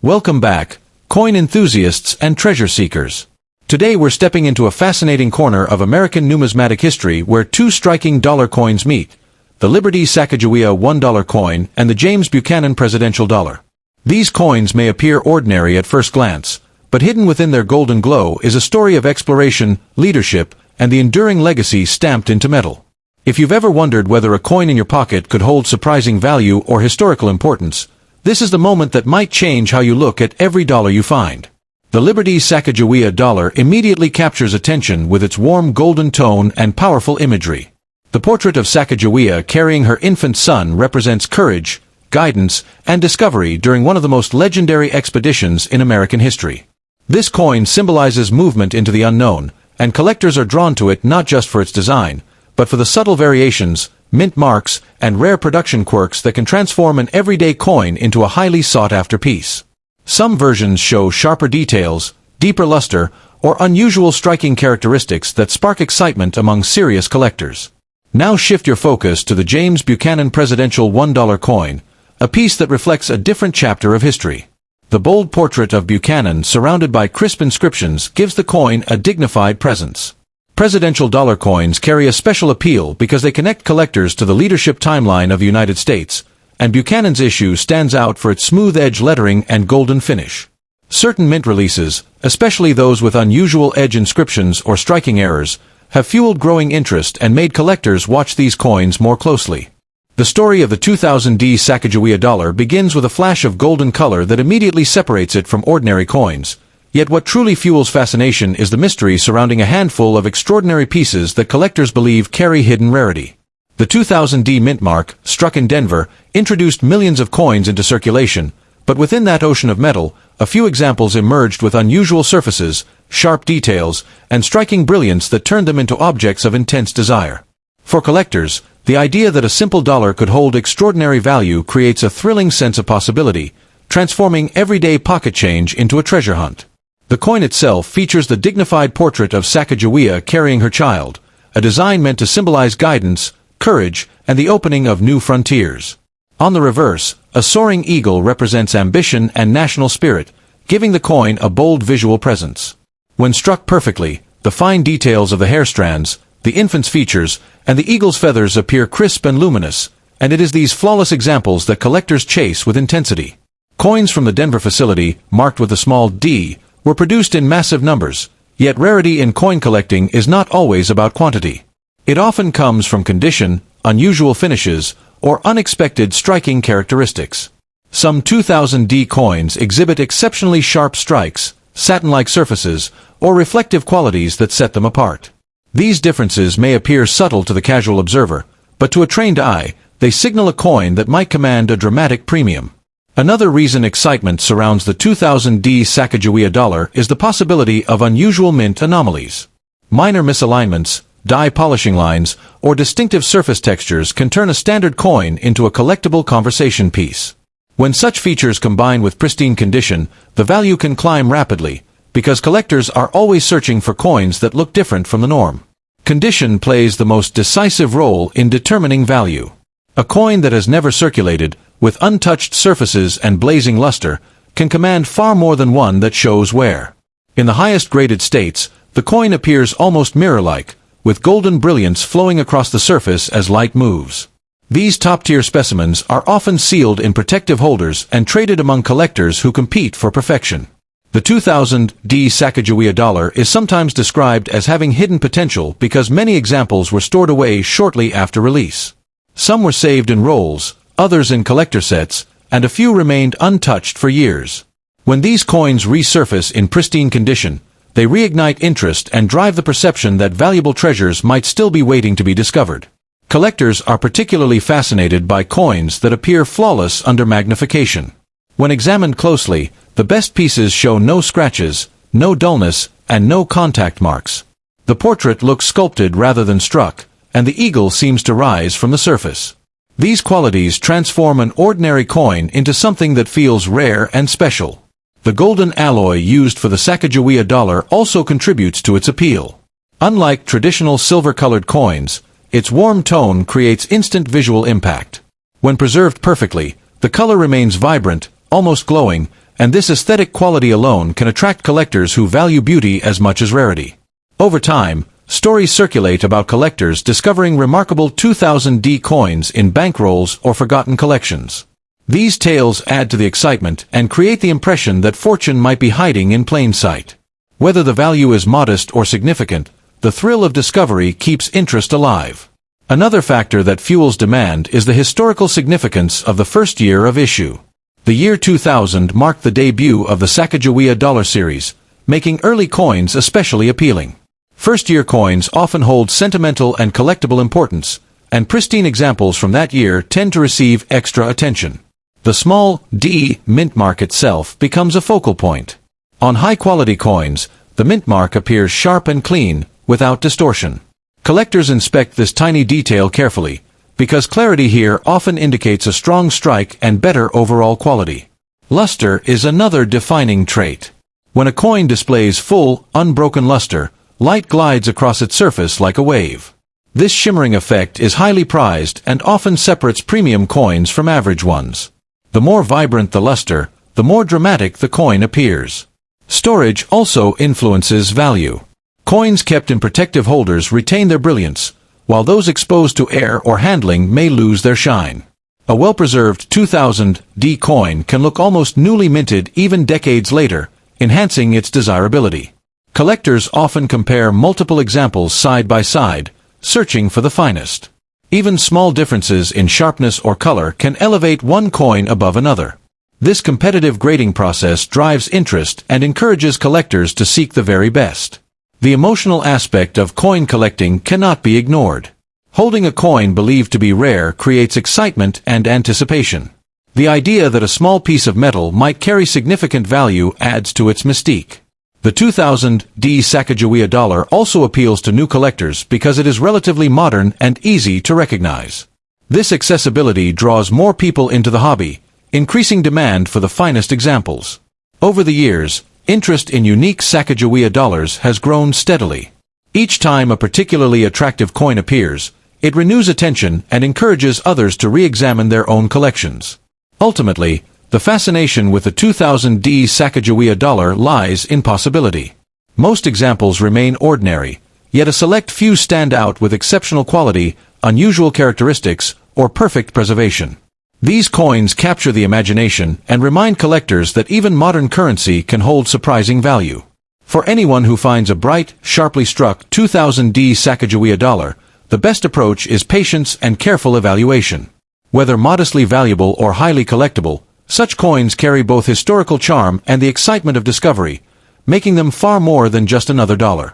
Welcome back, coin enthusiasts and treasure seekers. Today we're stepping into a fascinating corner of American numismatic history where two striking dollar coins meet, the Liberty Sacagawea $1 coin and the James Buchanan Presidential Dollar. These coins may appear ordinary at first glance, but hidden within their golden glow is a story of exploration, leadership, and the enduring legacy stamped into metal. If you've ever wondered whether a coin in your pocket could hold surprising value or historical importance, this is the moment that might change how you look at every dollar you find. The Liberty Sacagawea Dollar immediately captures attention with its warm golden tone and powerful imagery. The portrait of Sacagawea carrying her infant son represents courage, guidance, and discovery during one of the most legendary expeditions in American history. This coin symbolizes movement into the unknown, and collectors are drawn to it not just for its design, but for the subtle variations, mint marks, and rare production quirks that can transform an everyday coin into a highly sought-after piece. Some versions show sharper details, deeper luster, or unusual striking characteristics that spark excitement among serious collectors. Now shift your focus to the James Buchanan Presidential $1 coin, a piece that reflects a different chapter of history. The bold portrait of Buchanan surrounded by crisp inscriptions gives the coin a dignified presence. Presidential dollar coins carry a special appeal because they connect collectors to the leadership timeline of the United States, and Buchanan's issue stands out for its smooth-edge lettering and golden finish. Certain mint releases, especially those with unusual edge inscriptions or striking errors, have fueled growing interest and made collectors watch these coins more closely. The story of the 2000D Sacagawea Dollar begins with a flash of golden color that immediately separates it from ordinary coins. Yet what truly fuels fascination is the mystery surrounding a handful of extraordinary pieces that collectors believe carry hidden rarity. The 2000D mint mark, struck in Denver, introduced millions of coins into circulation, but within that ocean of metal, a few examples emerged with unusual surfaces, sharp details, and striking brilliance that turned them into objects of intense desire. For collectors, the idea that a simple dollar could hold extraordinary value creates a thrilling sense of possibility, transforming everyday pocket change into a treasure hunt. The coin itself features the dignified portrait of Sacagawea carrying her child, a design meant to symbolize guidance, courage, and the opening of new frontiers. On the reverse, a soaring eagle represents ambition and national spirit, giving the coin a bold visual presence. When struck perfectly, the fine details of the hair strands, the infant's features, and the eagle's feathers appear crisp and luminous, and it is these flawless examples that collectors chase with intensity. Coins from the Denver facility, marked with a small D, were produced in massive numbers, yet rarity in coin collecting is not always about quantity. It often comes from condition, unusual finishes, or unexpected striking characteristics. Some 2000D coins exhibit exceptionally sharp strikes, satin-like surfaces, or reflective qualities that set them apart. These differences may appear subtle to the casual observer, but to a trained eye, they signal a coin that might command a dramatic premium. Another reason excitement surrounds the 2000D Sacagawea Dollar is the possibility of unusual mint anomalies. Minor misalignments, dye polishing lines, or distinctive surface textures can turn a standard coin into a collectible conversation piece. When such features combine with pristine condition, the value can climb rapidly, because collectors are always searching for coins that look different from the norm. Condition plays the most decisive role in determining value. A coin that has never circulated, with untouched surfaces and blazing luster, can command far more than one that shows wear. In the highest graded states, the coin appears almost mirror-like, with golden brilliance flowing across the surface as light moves. These top-tier specimens are often sealed in protective holders and traded among collectors who compete for perfection. The 2000D Sacagawea Dollar is sometimes described as having hidden potential because many examples were stored away shortly after release. Some were saved in rolls, others in collector sets, and a few remained untouched for years. When these coins resurface in pristine condition, they reignite interest and drive the perception that valuable treasures might still be waiting to be discovered. Collectors are particularly fascinated by coins that appear flawless under magnification. When examined closely, the best pieces show no scratches, no dullness, and no contact marks. The portrait looks sculpted rather than struck, and the eagle seems to rise from the surface. These qualities transform an ordinary coin into something that feels rare and special. The golden alloy used for the Sacagawea Dollar also contributes to its appeal. Unlike traditional silver-colored coins, its warm tone creates instant visual impact. When preserved perfectly, the color remains vibrant, almost glowing, and this aesthetic quality alone can attract collectors who value beauty as much as rarity. Over time, stories circulate about collectors discovering remarkable 2000D coins in bankrolls or forgotten collections. These tales add to the excitement and create the impression that fortune might be hiding in plain sight. Whether the value is modest or significant, the thrill of discovery keeps interest alive. Another factor that fuels demand is the historical significance of the first year of issue. The year 2000 marked the debut of the Sacagawea Dollar series, making early coins especially appealing. First-year coins often hold sentimental and collectible importance, and pristine examples from that year tend to receive extra attention. The small D mint mark itself becomes a focal point. On high-quality coins, the mint mark appears sharp and clean, without distortion. Collectors inspect this tiny detail carefully, because clarity here often indicates a strong strike and better overall quality. Luster is another defining trait. When a coin displays full, unbroken luster, light glides across its surface like a wave. This shimmering effect is highly prized and often separates premium coins from average ones. The more vibrant the luster, the more dramatic the coin appears. Storage also influences value. Coins kept in protective holders retain their brilliance, while those exposed to air or handling may lose their shine. A well-preserved 2000D coin can look almost newly minted even decades later, enhancing its desirability. Collectors often compare multiple examples side by side, searching for the finest. Even small differences in sharpness or color can elevate one coin above another. This competitive grading process drives interest and encourages collectors to seek the very best. The emotional aspect of coin collecting cannot be ignored. Holding a coin believed to be rare creates excitement and anticipation. The idea that a small piece of metal might carry significant value adds to its mystique. The 2000D Sacagawea Dollar also appeals to new collectors because it is relatively modern and easy to recognize. This accessibility draws more people into the hobby, increasing demand for the finest examples. Over the years, interest in unique Sacagawea dollars has grown steadily. Each time a particularly attractive coin appears, it renews attention and encourages others to re-examine their own collections. Ultimately, the fascination with the 2000D Sacagawea Dollar lies in possibility. Most examples remain ordinary, yet a select few stand out with exceptional quality, unusual characteristics, or perfect preservation. These coins capture the imagination and remind collectors that even modern currency can hold surprising value. For anyone who finds a bright, sharply struck 2000D Sacagawea Dollar, the best approach is patience and careful evaluation. Whether modestly valuable or highly collectible, such coins carry both historical charm and the excitement of discovery, making them far more than just another dollar.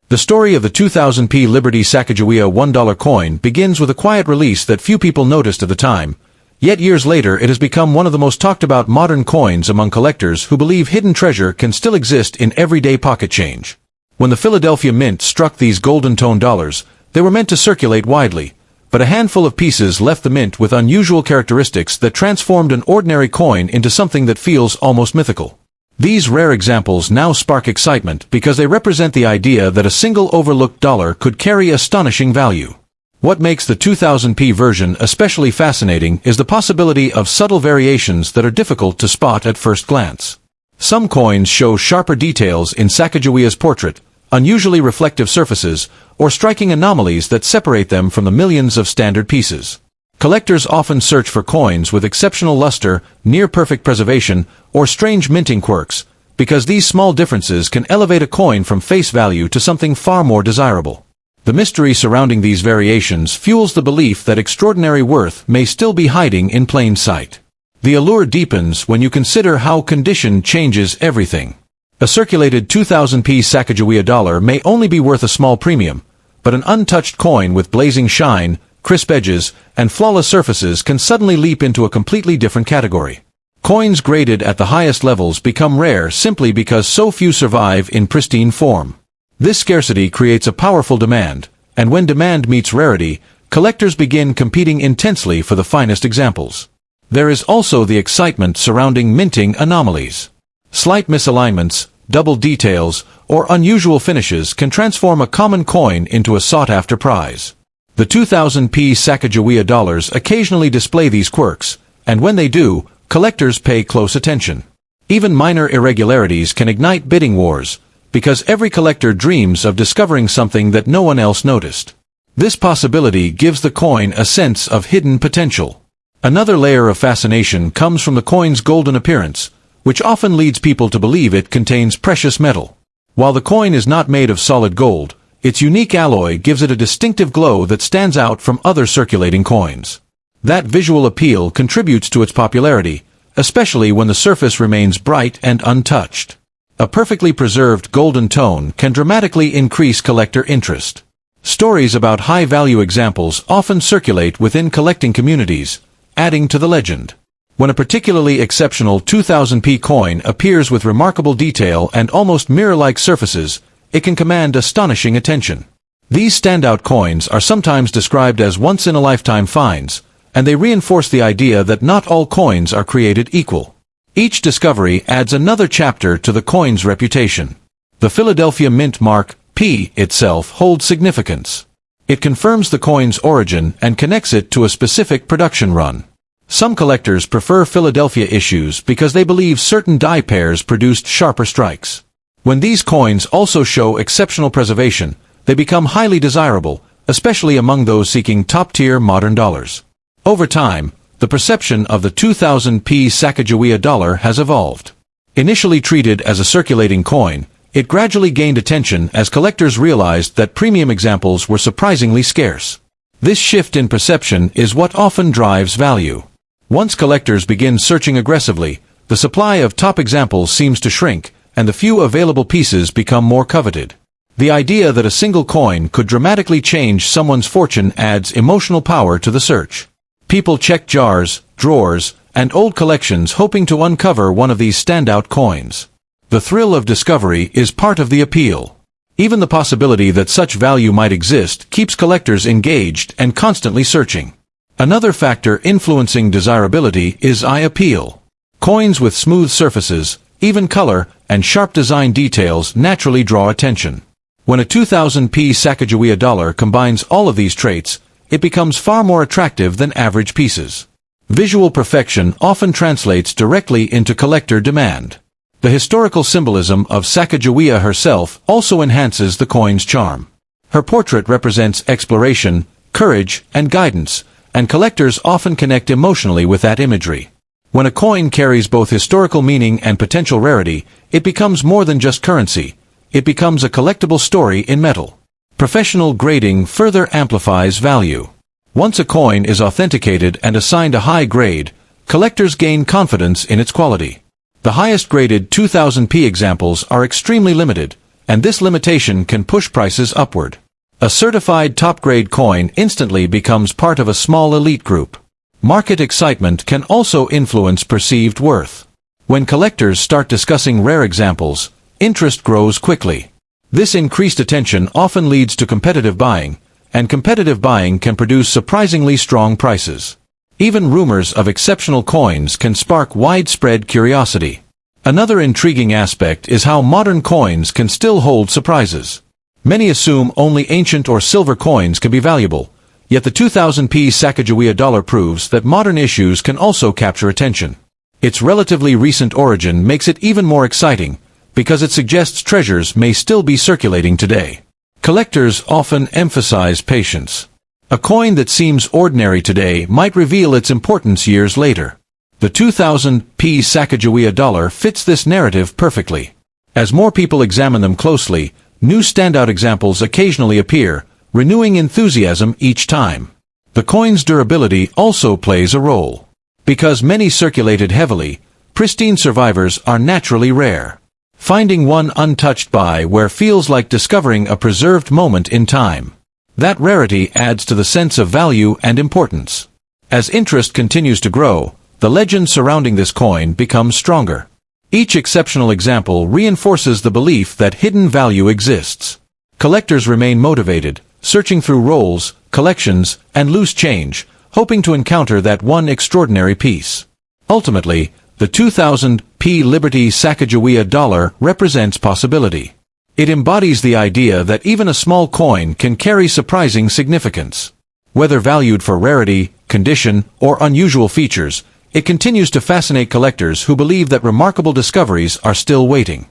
The story of the 2000p Liberty Sacagawea $1 coin begins with a quiet release that few people noticed at the time, yet years later it has become one of the most talked about modern coins among collectors who believe hidden treasure can still exist in everyday pocket change. When the Philadelphia Mint struck these golden-toned dollars, they were meant to circulate widely, but a handful of pieces left the mint with unusual characteristics that transformed an ordinary coin into something that feels almost mythical. These rare examples now spark excitement because they represent the idea that a single overlooked dollar could carry astonishing value. What makes the 2000p version especially fascinating is the possibility of subtle variations that are difficult to spot at first glance. Some coins show sharper details in Sacagawea's portrait, unusually reflective surfaces, or striking anomalies that separate them from the millions of standard pieces. Collectors often search for coins with exceptional luster, near-perfect preservation, or strange minting quirks, because these small differences can elevate a coin from face value to something far more desirable. The mystery surrounding these variations fuels the belief that extraordinary worth may still be hiding in plain sight. The allure deepens when you consider how condition changes everything. A circulated 2000p Sacagawea dollar may only be worth a small premium, but an untouched coin with blazing shine, crisp edges, and flawless surfaces can suddenly leap into a completely different category. Coins graded at the highest levels become rare simply because so few survive in pristine form. This scarcity creates a powerful demand, and when demand meets rarity, collectors begin competing intensely for the finest examples. There is also the excitement surrounding minting anomalies. Slight misalignments, double details, or unusual finishes can transform a common coin into a sought-after prize. The 2000p Sacagawea dollars occasionally display these quirks, and when they do, collectors pay close attention. Even minor irregularities can ignite bidding wars, because every collector dreams of discovering something that no one else noticed. This possibility gives the coin a sense of hidden potential. Another layer of fascination comes from the coin's golden appearance, which often leads people to believe it contains precious metal. While the coin is not made of solid gold, its unique alloy gives it a distinctive glow that stands out from other circulating coins. That visual appeal contributes to its popularity, especially when the surface remains bright and untouched. A perfectly preserved golden tone can dramatically increase collector interest. Stories about high-value examples often circulate within collecting communities, adding to the legend. When a particularly exceptional 2000p coin appears with remarkable detail and almost mirror-like surfaces, it can command astonishing attention. These standout coins are sometimes described as once-in-a-lifetime finds, and they reinforce the idea that not all coins are created equal. Each discovery adds another chapter to the coin's reputation. The Philadelphia Mint mark, P, itself holds significance. It confirms the coin's origin and connects it to a specific production run. Some collectors prefer Philadelphia issues because they believe certain die pairs produced sharper strikes. When these coins also show exceptional preservation, they become highly desirable, especially among those seeking top-tier modern dollars. Over time, the perception of the 2000p Sacagawea dollar has evolved. Initially treated as a circulating coin, it gradually gained attention as collectors realized that premium examples were surprisingly scarce. This shift in perception is what often drives value. Once collectors begin searching aggressively, the supply of top examples seems to shrink, and the few available pieces become more coveted. The idea that a single coin could dramatically change someone's fortune adds emotional power to the search. People check jars, drawers, and old collections hoping to uncover one of these standout coins. The thrill of discovery is part of the appeal. Even the possibility that such value might exist keeps collectors engaged and constantly searching. Another factor influencing desirability is eye appeal. Coins with smooth surfaces, even color, and sharp design details naturally draw attention. When a 2000p Sacagawea dollar combines all of these traits, it becomes far more attractive than average pieces. Visual perfection often translates directly into collector demand. The historical symbolism of Sacagawea herself also enhances the coin's charm. Her portrait represents exploration, courage, and guidance, and collectors often connect emotionally with that imagery. When a coin carries both historical meaning and potential rarity, it becomes more than just currency. It becomes a collectible story in metal. Professional grading further amplifies value. Once a coin is authenticated and assigned a high grade, collectors gain confidence in its quality. The highest graded 2000p examples are extremely limited, and this limitation can push prices upward. A certified top-grade coin instantly becomes part of a small elite group. Market excitement can also influence perceived worth. When collectors start discussing rare examples, interest grows quickly. This increased attention often leads to competitive buying, and competitive buying can produce surprisingly strong prices. Even rumors of exceptional coins can spark widespread curiosity. Another intriguing aspect is how modern coins can still hold surprises. Many assume only ancient or silver coins can be valuable, yet the 2000p Sacagawea dollar proves that modern issues can also capture attention. Its relatively recent origin makes it even more exciting, because it suggests treasures may still be circulating today. Collectors often emphasize patience. A coin that seems ordinary today might reveal its importance years later. The 2000p Sacagawea dollar fits this narrative perfectly. As more people examine them closely, new standout examples occasionally appear, renewing enthusiasm each time. The coin's durability also plays a role. Because many circulated heavily, pristine survivors are naturally rare. Finding one untouched by wear feels like discovering a preserved moment in time. That rarity adds to the sense of value and importance. As interest continues to grow, the legend surrounding this coin becomes stronger. Each exceptional example reinforces the belief that hidden value exists. Collectors remain motivated, searching through rolls, collections, and loose change, hoping to encounter that one extraordinary piece. Ultimately, the 2000p Liberty Sacagawea dollar represents possibility. It embodies the idea that even a small coin can carry surprising significance. Whether valued for rarity, condition, or unusual features, it continues to fascinate collectors who believe that remarkable discoveries are still waiting.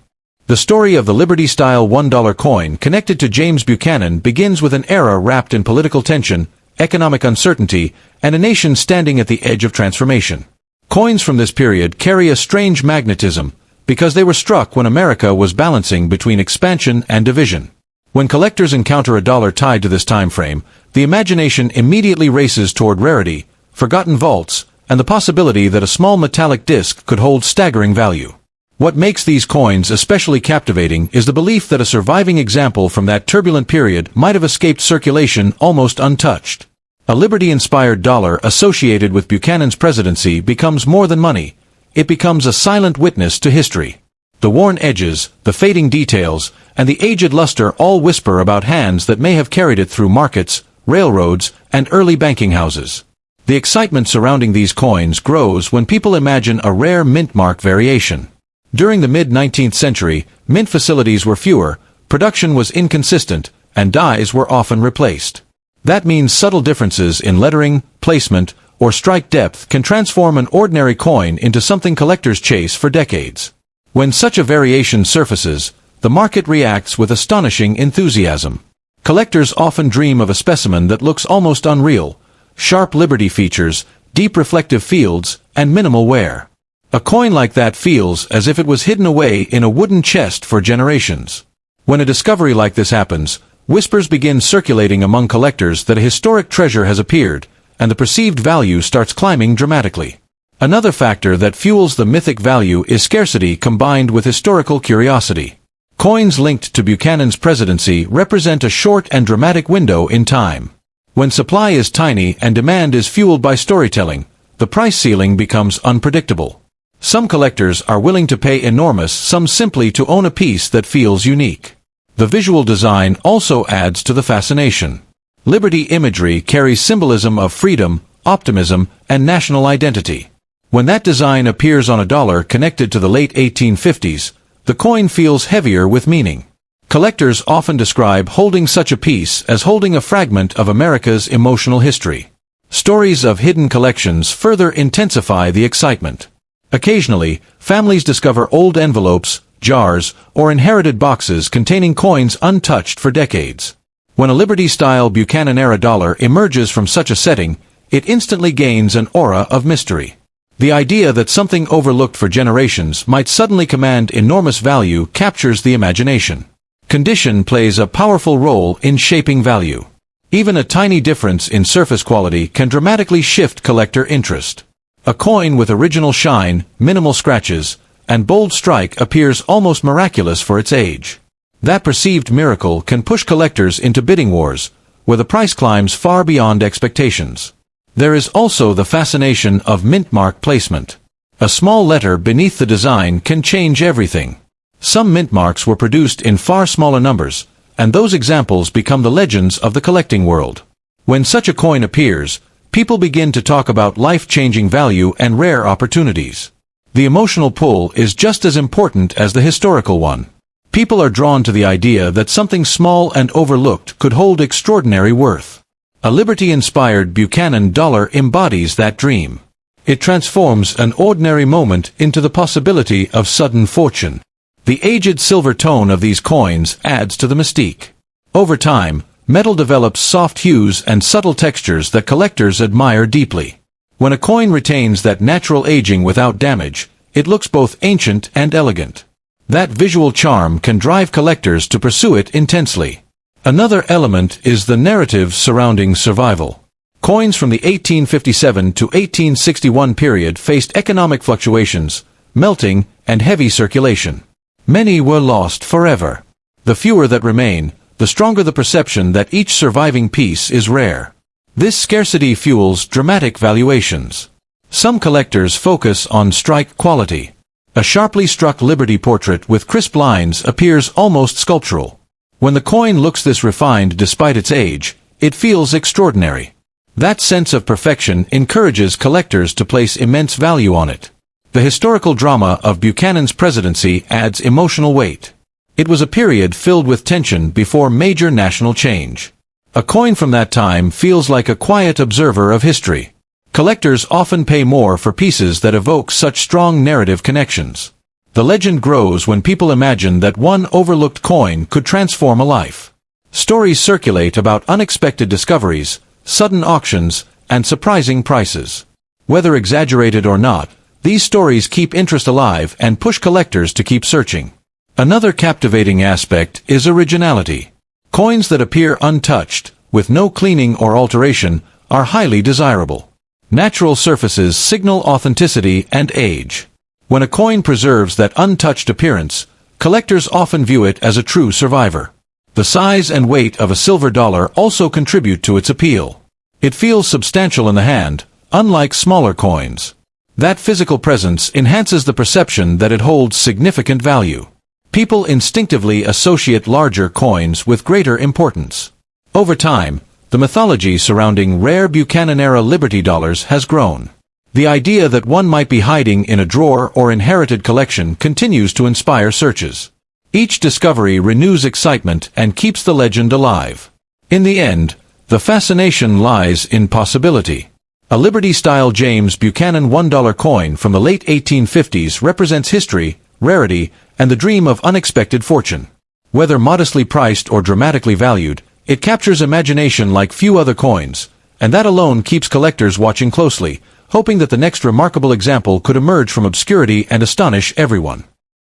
The story of the Liberty-style $1 coin connected to James Buchanan begins with an era wrapped in political tension, economic uncertainty, and a nation standing at the edge of transformation. Coins from this period carry a strange magnetism, because they were struck when America was balancing between expansion and division. When collectors encounter a dollar tied to this time frame, the imagination immediately races toward rarity, forgotten vaults, and the possibility that a small metallic disc could hold staggering value. What makes these coins especially captivating is the belief that a surviving example from that turbulent period might have escaped circulation almost untouched. A Liberty-inspired dollar associated with Buchanan's presidency becomes more than money. It becomes a silent witness to history. The worn edges, the fading details, and the aged luster all whisper about hands that may have carried it through markets, railroads, and early banking houses. The excitement surrounding these coins grows when people imagine a rare mint mark variation. During the mid-19th century, mint facilities were fewer, production was inconsistent, and dies were often replaced. That means subtle differences in lettering, placement, or strike depth can transform an ordinary coin into something collectors chase for decades. When such a variation surfaces, the market reacts with astonishing enthusiasm. Collectors often dream of a specimen that looks almost unreal: sharp Liberty features, deep reflective fields, and minimal wear. A coin like that feels as if it was hidden away in a wooden chest for generations. When a discovery like this happens, whispers begin circulating among collectors that a historic treasure has appeared, and the perceived value starts climbing dramatically. Another factor that fuels the mythic value is scarcity combined with historical curiosity. Coins linked to Buchanan's presidency represent a short and dramatic window in time. When supply is tiny and demand is fueled by storytelling, the price ceiling becomes unpredictable. Some collectors are willing to pay enormous sums simply to own a piece that feels unique. The visual design also adds to the fascination. Liberty imagery carries symbolism of freedom, optimism, and national identity. When that design appears on a dollar connected to the late 1850s, the coin feels heavier with meaning. Collectors often describe holding such a piece as holding a fragment of America's emotional history. Stories of hidden collections further intensify the excitement. Occasionally, families discover old envelopes, jars, or inherited boxes containing coins untouched for decades. When a Liberty-style Buchanan-era dollar emerges from such a setting, it instantly gains an aura of mystery. The idea that something overlooked for generations might suddenly command enormous value captures the imagination. Condition plays a powerful role in shaping value. Even a tiny difference in surface quality can dramatically shift collector interest. A coin with original shine, minimal scratches, and bold strike appears almost miraculous for its age. That perceived miracle can push collectors into bidding wars, where the price climbs far beyond expectations. There is also the fascination of mint mark placement. A small letter beneath the design can change everything. Some mint marks were produced in far smaller numbers, and those examples become the legends of the collecting world. When such a coin appears, people begin to talk about life-changing value and rare opportunities. The emotional pull is just as important as the historical one. People are drawn to the idea that something small and overlooked could hold extraordinary worth. A Liberty-inspired Buchanan dollar embodies that dream. It transforms an ordinary moment into the possibility of sudden fortune. The aged silver tone of these coins adds to the mystique. Over time, metal develops soft hues and subtle textures that collectors admire deeply. When a coin retains that natural aging without damage, it looks both ancient and elegant. That visual charm can drive collectors to pursue it intensely. Another element is the narrative surrounding survival. Coins from the 1857 to 1861 period faced economic fluctuations, melting, and heavy circulation. Many were lost forever. The fewer that remain, the stronger the perception that each surviving piece is rare. This scarcity fuels dramatic valuations. Some collectors focus on strike quality. A sharply struck Liberty portrait with crisp lines appears almost sculptural. When the coin looks this refined despite its age, it feels extraordinary. That sense of perfection encourages collectors to place immense value on it. The historical drama of Buchanan's presidency adds emotional weight. It was a period filled with tension before major national change. A coin from that time feels like a quiet observer of history. Collectors often pay more for pieces that evoke such strong narrative connections. The legend grows when people imagine that one overlooked coin could transform a life. Stories circulate about unexpected discoveries, sudden auctions, and surprising prices. Whether exaggerated or not, these stories keep interest alive and push collectors to keep searching. Another captivating aspect is originality. Coins that appear untouched, with no cleaning or alteration, are highly desirable. Natural surfaces signal authenticity and age. When a coin preserves that untouched appearance, collectors often view it as a true survivor. The size and weight of a silver dollar also contribute to its appeal. It feels substantial in the hand, unlike smaller coins. That physical presence enhances the perception that it holds significant value. People instinctively associate larger coins with greater importance. Over time, the mythology surrounding rare Buchanan-era Liberty dollars has grown. The idea that one might be hiding in a drawer or inherited collection continues to inspire searches. Each discovery renews excitement and keeps the legend alive. In the end, the fascination lies in possibility. A Liberty-style James Buchanan $1 coin from the late 1850s represents history, rarity, and the dream of unexpected fortune. Whether modestly priced or dramatically valued, it captures imagination like few other coins, and that alone keeps collectors watching closely, hoping that the next remarkable example could emerge from obscurity and astonish everyone.